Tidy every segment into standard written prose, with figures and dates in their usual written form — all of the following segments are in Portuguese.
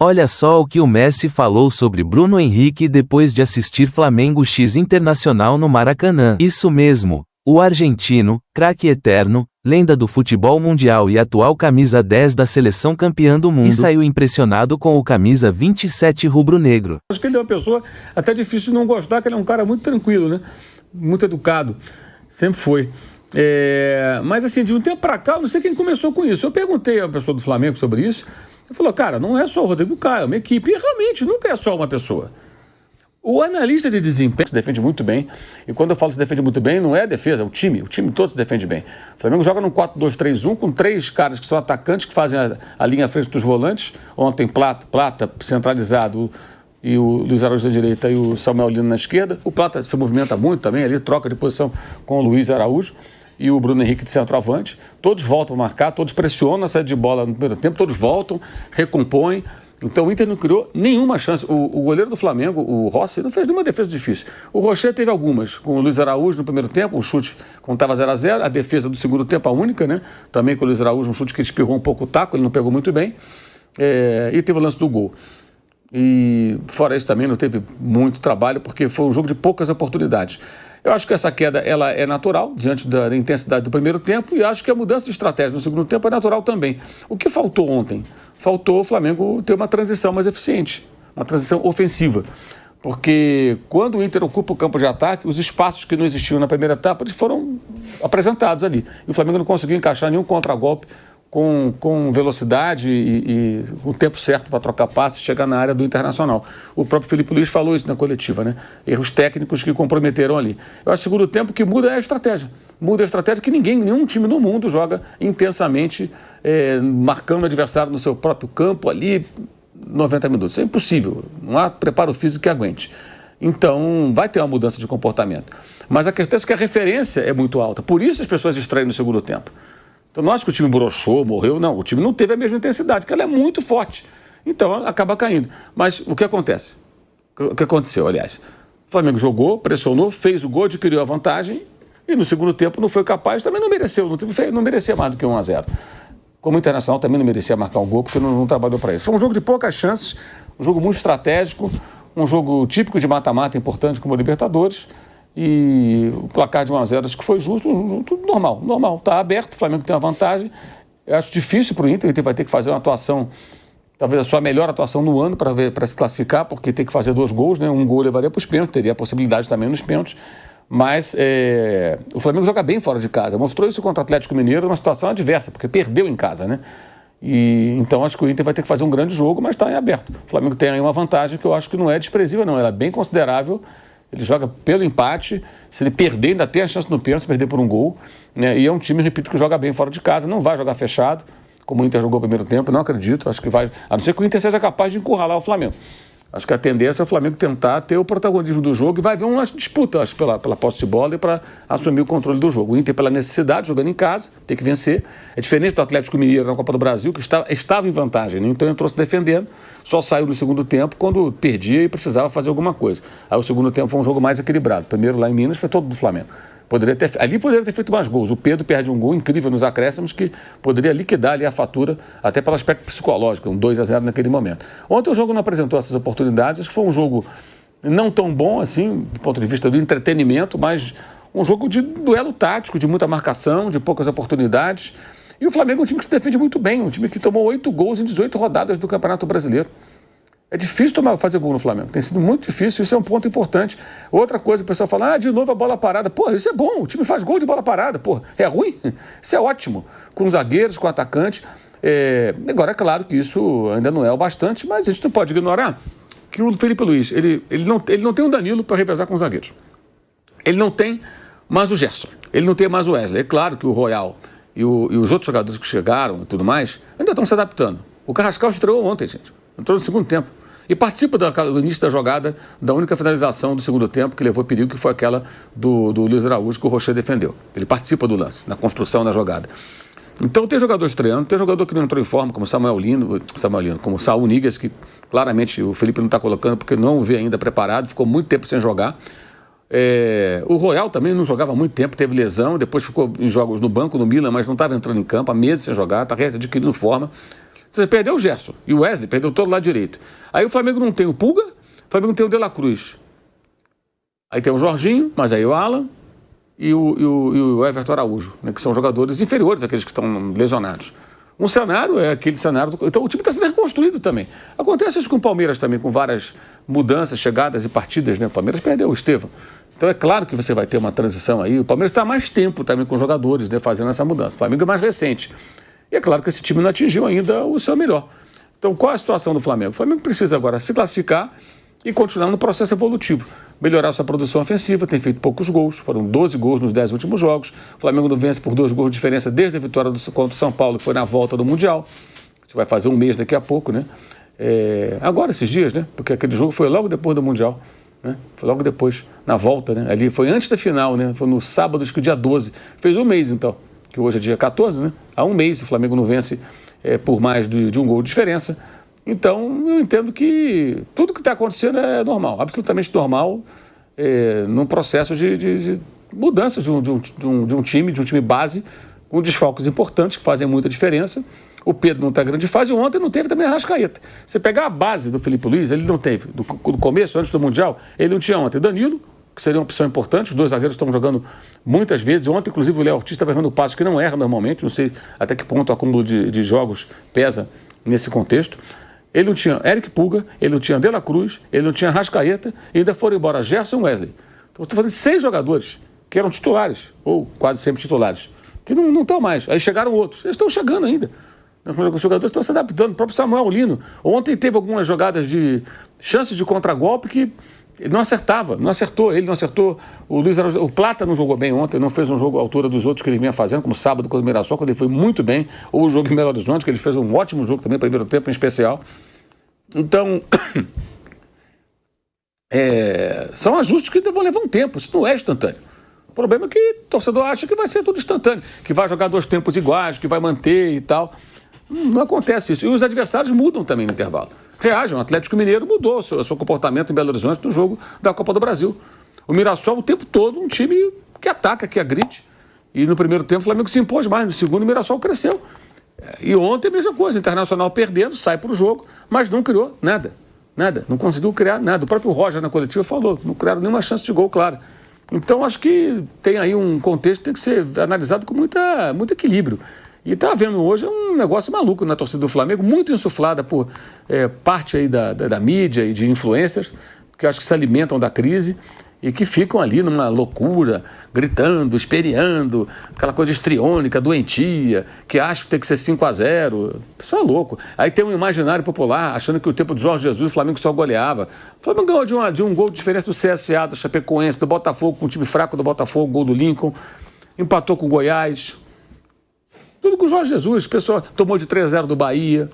Olha só o que o Messi falou sobre Bruno Henrique depois de assistir Flamengo X Internacional no Maracanã. Isso mesmo, o argentino, craque eterno, lenda do futebol mundial e atual camisa 10 da seleção campeã do mundo, e saiu impressionado com o camisa 27 rubro-negro. Acho que ele é uma pessoa até difícil de não gostar, que ele é um cara muito tranquilo, né? Muito educado, sempre foi. Mas assim, de um tempo pra cá, eu não sei quem começou com isso. Eu perguntei a pessoa do Flamengo sobre isso. Ele falou, cara, não é só o Rodrigo Caio, é uma equipe. E realmente nunca é só uma pessoa. O analista de desempenho se defende muito bem. E quando eu falo se defende muito bem, não é a defesa, é o time. O time todo se defende bem. O Flamengo joga num 4-2-3-1 com 3 caras que são atacantes, que fazem a linha à frente dos volantes. Ontem, Plata centralizado e o Luiz Araújo na direita e o Samuel Lino na esquerda. O Plata se movimenta muito também, ali troca de posição com o Luiz Araújo e o Bruno Henrique de centroavante. Todos voltam a marcar, todos pressionam a saída de bola no primeiro tempo, todos voltam, recompõem. Então o Inter não criou nenhuma chance. O goleiro do Flamengo, o Rossi, não fez nenhuma defesa difícil. O Rocher teve algumas, com o Luiz Araújo no primeiro tempo, um chute quando estava 0-0, a defesa do segundo tempo, a única, né? Também com o Luiz Araújo, um chute que espirrou um pouco o taco, ele não pegou muito bem. E teve o lance do gol. E fora isso também não teve muito trabalho, porque foi um jogo de poucas oportunidades. Eu acho que essa queda ela é natural, diante da intensidade do primeiro tempo, e acho que a mudança de estratégia no segundo tempo é natural também. O que faltou ontem? Faltou o Flamengo ter uma transição mais eficiente, uma transição ofensiva. Porque quando o Inter ocupa o campo de ataque, os espaços que não existiam na primeira etapa, eles foram apresentados ali. E o Flamengo não conseguiu encaixar nenhum contragolpe com velocidade e o tempo certo para trocar passes e chegar na área do Internacional. O próprio Felipe Luiz falou isso na coletiva, né? Erros técnicos que comprometeram ali. Eu acho que o segundo tempo que muda é a estratégia. Muda a estratégia que nenhum time no mundo joga intensamente, marcando o adversário no seu próprio campo ali 90 minutos. É impossível. Não há preparo físico que aguente. Então, vai ter uma mudança de comportamento. Mas acontece que a referência é muito alta. Por isso as pessoas estranham no segundo tempo. Então, não acho que o time broxou, morreu, não. O time não teve a mesma intensidade, porque ela é muito forte. Então, acaba caindo. Mas o que acontece? O que aconteceu, aliás? O Flamengo jogou, pressionou, fez o gol, adquiriu a vantagem e no segundo tempo não foi capaz, também não mereceu, não merecia mais do que 1-0. Como o Internacional também não merecia marcar um gol, porque não trabalhou para isso. Foi um jogo de poucas chances, um jogo muito estratégico, um jogo típico de mata-mata importante como a Libertadores. E o placar de 1-0 acho que foi justo, tudo normal, está aberto, o Flamengo tem uma vantagem. Eu acho difícil para o Inter vai ter que fazer uma atuação, talvez a sua melhor atuação no ano para se classificar, porque tem que fazer 2 gols, né? Um gol levaria para os pênaltis, teria a possibilidade também nos pênaltis, mas o Flamengo joga bem fora de casa, mostrou isso contra o Atlético Mineiro numa situação adversa, porque perdeu em casa, né? E então acho que o Inter vai ter que fazer um grande jogo, mas está em aberto. O Flamengo tem aí uma vantagem que eu acho que não é desprezível, não, ela é bem considerável. Ele joga pelo empate, se ele perder ainda tem a chance no pênalti, perder por um gol, né? E é um time, repito, que joga bem fora de casa, não vai jogar fechado, como o Inter jogou no primeiro tempo, não acredito, acho que vai, a não ser que o Inter seja capaz de encurralar o Flamengo. Acho que a tendência é o Flamengo tentar ter o protagonismo do jogo e vai haver uma disputa, acho, pela posse de bola e para assumir o controle do jogo. O Inter, pela necessidade, jogando em casa, tem que vencer. É diferente do Atlético Mineiro na Copa do Brasil, que estava em vantagem, né? Então entrou se defendendo, só saiu no segundo tempo quando perdia e precisava fazer alguma coisa. Aí o segundo tempo foi um jogo mais equilibrado. Primeiro lá em Minas foi todo do Flamengo. Ali poderia ter feito mais gols. O Pedro perde um gol incrível nos acréscimos que poderia liquidar ali a fatura, até pelo aspecto psicológico, um 2-0 naquele momento. Ontem o jogo não apresentou essas oportunidades, acho que foi um jogo não tão bom assim, do ponto de vista do entretenimento, mas um jogo de duelo tático, de muita marcação, de poucas oportunidades. E o Flamengo é um time que se defende muito bem, um time que tomou 8 gols em 18 rodadas do Campeonato Brasileiro. É difícil fazer gol no Flamengo, tem sido muito difícil, isso é um ponto importante. Outra coisa, o pessoal fala, de novo a bola parada. Porra, isso é bom, o time faz gol de bola parada, porra, é ruim? Isso é ótimo, com os zagueiros, com o atacante. Agora, é claro que isso ainda não é o bastante, mas a gente não pode ignorar que o Felipe Luiz, ele não tem um Danilo para revezar com os zagueiros. Ele não tem mais o Gerson, ele não tem mais o Wesley. É claro que o Royal e os outros jogadores que chegaram e tudo mais ainda estão se adaptando. O Carrascal estreou ontem, gente, entrou no segundo tempo. E participa do início da jogada, da única finalização do segundo tempo que levou perigo, que foi aquela do Luiz Araújo, que o Rocher defendeu. Ele participa do lance, na construção da jogada. Então tem jogador estreando, tem jogador que não entrou em forma, como Samuel Lino, como Saúl Ñíguez, que claramente o Felipe não está colocando porque não o vê ainda preparado, ficou muito tempo sem jogar. O Royal também não jogava há muito tempo, teve lesão, depois ficou em jogos no banco, no Milan, mas não estava entrando em campo, há meses sem jogar, está adquirindo forma. Você perdeu o Gerson e o Wesley, perdeu todo o lado direito. Aí o Flamengo não tem o Pulga, o Flamengo não tem o De La Cruz. Aí tem o Jorginho, mas aí o Alan e o Everton Araújo, né, que são jogadores inferiores àqueles que estão lesionados. Um cenário é aquele cenário... Então o time está sendo reconstruído também. Acontece isso com o Palmeiras também, com várias mudanças, chegadas e partidas, né? O Palmeiras perdeu o Estevão. Então é claro que você vai ter uma transição aí. O Palmeiras está há mais tempo também com jogadores, né, fazendo essa mudança. O Flamengo é mais recente. E é claro que esse time não atingiu ainda o seu melhor. Então qual é a situação do Flamengo? O Flamengo precisa agora se classificar e continuar no processo evolutivo. Melhorar sua produção ofensiva, tem feito poucos gols, foram 12 gols nos 10 últimos jogos. O Flamengo não vence por 2 gols de diferença desde a vitória contra o São Paulo, que foi na volta do Mundial. A gente vai fazer um mês daqui a pouco, né? Agora, esses dias, né? Porque aquele jogo foi logo depois do Mundial, né? Foi logo depois, na volta, né? Ali foi antes da final, né? Foi no sábado, acho que dia 12. Fez um mês, então, que hoje é dia 14, né? Há um mês o Flamengo não vence por mais de um gol de diferença. Então, eu entendo que tudo que está acontecendo é normal, absolutamente normal, num processo de mudança de um time base, com desfalques importantes que fazem muita diferença. O Pedro não está em grande fase e ontem não teve também a Arrascaeta. Você pegar a base do Felipe Luiz, ele não teve. Do começo, antes do Mundial, ele não tinha ontem. Danilo, que seria uma opção importante, os dois zagueiros estão jogando muitas vezes. Ontem, inclusive, o Léo Ortiz estava errando passos que não erra normalmente, não sei até que ponto o acúmulo de jogos pesa nesse contexto. Ele não tinha Eric Pulga, ele não tinha De La Cruz, ele não tinha Arrascaeta, e ainda foram embora Gerson e Wesley. Então, estou falando de 6 jogadores que eram titulares, ou quase sempre titulares, que não estão mais. Aí chegaram outros, eles estão chegando ainda. Os jogadores estão se adaptando. O próprio Samuel Lino, ontem teve algumas jogadas de chances de contragolpe que ele não acertava, não acertou. Ele não acertou. O Plata não jogou bem ontem, não fez um jogo à altura dos outros que ele vinha fazendo, como sábado contra o Mirassol, quando ele foi muito bem. Ou o jogo em Belo Horizonte, que ele fez um ótimo jogo também, primeiro tempo em especial. Então, são ajustes que vão levar um tempo, isso não é instantâneo. O problema é que o torcedor acha que vai ser tudo instantâneo, que vai jogar 2 tempos iguais, que vai manter e tal. Não acontece isso. E os adversários mudam também no intervalo. Reagem. O Atlético Mineiro mudou o seu comportamento em Belo Horizonte no jogo da Copa do Brasil. O Mirassol, o tempo todo, um time que ataca, que agride. E no primeiro tempo o Flamengo se impôs mais. No segundo, o Mirassol cresceu. E ontem a mesma coisa. O Internacional perdendo, sai para o jogo, mas não criou nada. Nada. Não conseguiu criar nada. O próprio Roger na coletiva falou. Não criaram nenhuma chance de gol, claro. Então acho que tem aí um contexto que tem que ser analisado com muito equilíbrio. E está havendo hoje um negócio maluco na torcida do Flamengo, muito insuflada por parte aí da mídia e de influencers, que eu acho que se alimentam da crise e que ficam ali numa loucura, gritando, esperneando, aquela coisa histriônica, doentia, que acham que tem que ser 5-0. O pessoal é louco. Aí tem um imaginário popular, achando que o tempo de Jorge Jesus o Flamengo só goleava. O Flamengo ganhou de um gol de diferença do CSA, do Chapecoense, do Botafogo, com um time fraco do Botafogo, gol do Lincoln. Empatou com o Goiás. Tudo com o Jorge Jesus. O pessoal tomou de 3-0 do Bahia.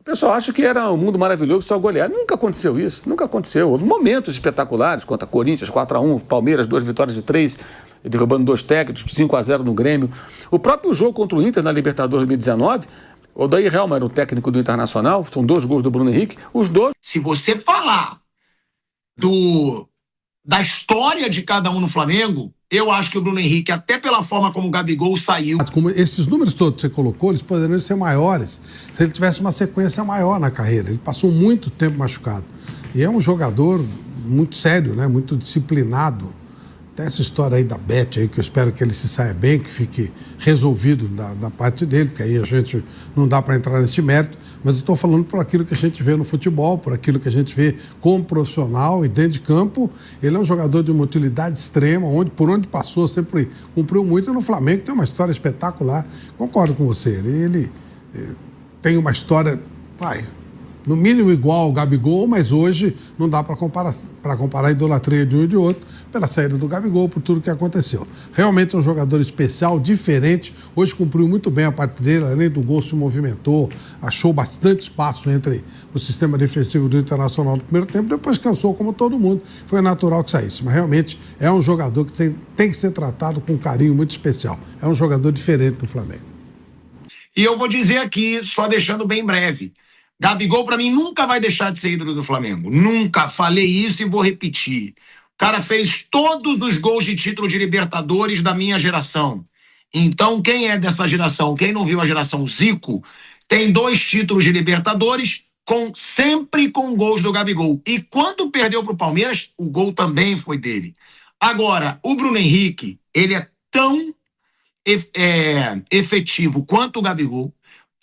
O pessoal acha que era um mundo maravilhoso, só golear. Nunca aconteceu isso. Nunca aconteceu. Houve momentos espetaculares contra Corinthians, 4-1, Palmeiras, 2 vitórias de 3, derrubando 2 técnicos, 5-0 no Grêmio. O próprio jogo contra o Inter na Libertadores 2019, o Odair Helma era o técnico do Internacional, são 2 gols do Bruno Henrique. Os dois... Se você falar da história de cada um no Flamengo, eu acho que o Bruno Henrique, até pela forma como o Gabigol saiu... Como esses números todos que você colocou, eles poderiam ser maiores se ele tivesse uma sequência maior na carreira. Ele passou muito tempo machucado. E é um jogador muito sério, né? Muito disciplinado. Tem essa história aí da Bet, aí, que eu espero que ele se saia bem, que fique resolvido da parte dele, porque aí a gente não dá para entrar nesse mérito, mas eu estou falando por aquilo que a gente vê no futebol, por aquilo que a gente vê como profissional e dentro de campo. Ele é um jogador de uma utilidade extrema, por onde passou sempre cumpriu muito. E no Flamengo tem uma história espetacular. Concordo com você, ele tem uma história, no mínimo igual ao Gabigol, mas hoje não dá para comparar a idolatria de um e de outro, pela saída do Gabigol, por tudo que aconteceu. Realmente é um jogador especial, diferente. Hoje cumpriu muito bem a parte dele, além do gol se movimentou, achou bastante espaço entre o sistema defensivo do Internacional no primeiro tempo, depois cansou como todo mundo. Foi natural que saísse, mas realmente é um jogador que tem que ser tratado com um carinho muito especial. É um jogador diferente do Flamengo. E eu vou dizer aqui, só deixando bem breve, Gabigol, para mim, nunca vai deixar de ser ídolo do Flamengo. Nunca. Falei isso e vou repetir. O cara fez todos os gols de título de Libertadores da minha geração. Então, quem é dessa geração? Quem não viu a geração Zico, Tem 2 títulos de Libertadores, sempre com gols do Gabigol. E quando perdeu para o Palmeiras, o gol também foi dele. Agora, o Bruno Henrique, ele é tão efetivo quanto o Gabigol,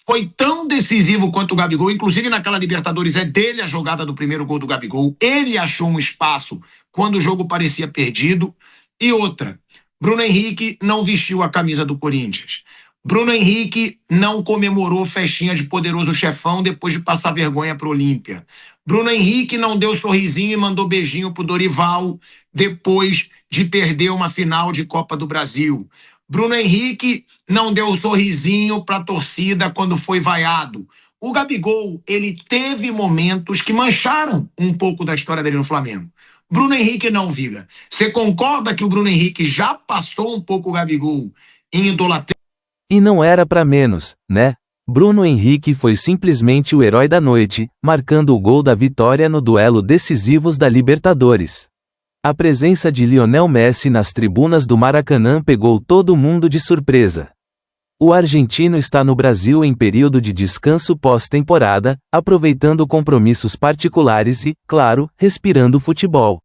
foi tão decisivo quanto o Gabigol, inclusive naquela Libertadores é dele a jogada do primeiro gol do Gabigol, ele achou um espaço quando o jogo parecia perdido. E outra, Bruno Henrique não vestiu a camisa do Corinthians. Bruno Henrique não comemorou festinha de poderoso chefão depois de passar vergonha pro Olímpia. Bruno Henrique não deu sorrisinho e mandou beijinho pro Dorival depois de perder uma final de Copa do Brasil. Bruno Henrique não deu sorrisinho pra torcida quando foi vaiado. O Gabigol, ele teve momentos que mancharam um pouco da história dele no Flamengo. Bruno Henrique não, Viga. Você concorda que o Bruno Henrique já passou um pouco o Gabigol em idolatria? E não era pra menos, né? Bruno Henrique foi simplesmente o herói da noite, marcando o gol da vitória no duelo decisivos da Libertadores. A presença de Lionel Messi nas tribunas do Maracanã pegou todo mundo de surpresa. O argentino está no Brasil em período de descanso pós-temporada, aproveitando compromissos particulares e, claro, respirando futebol.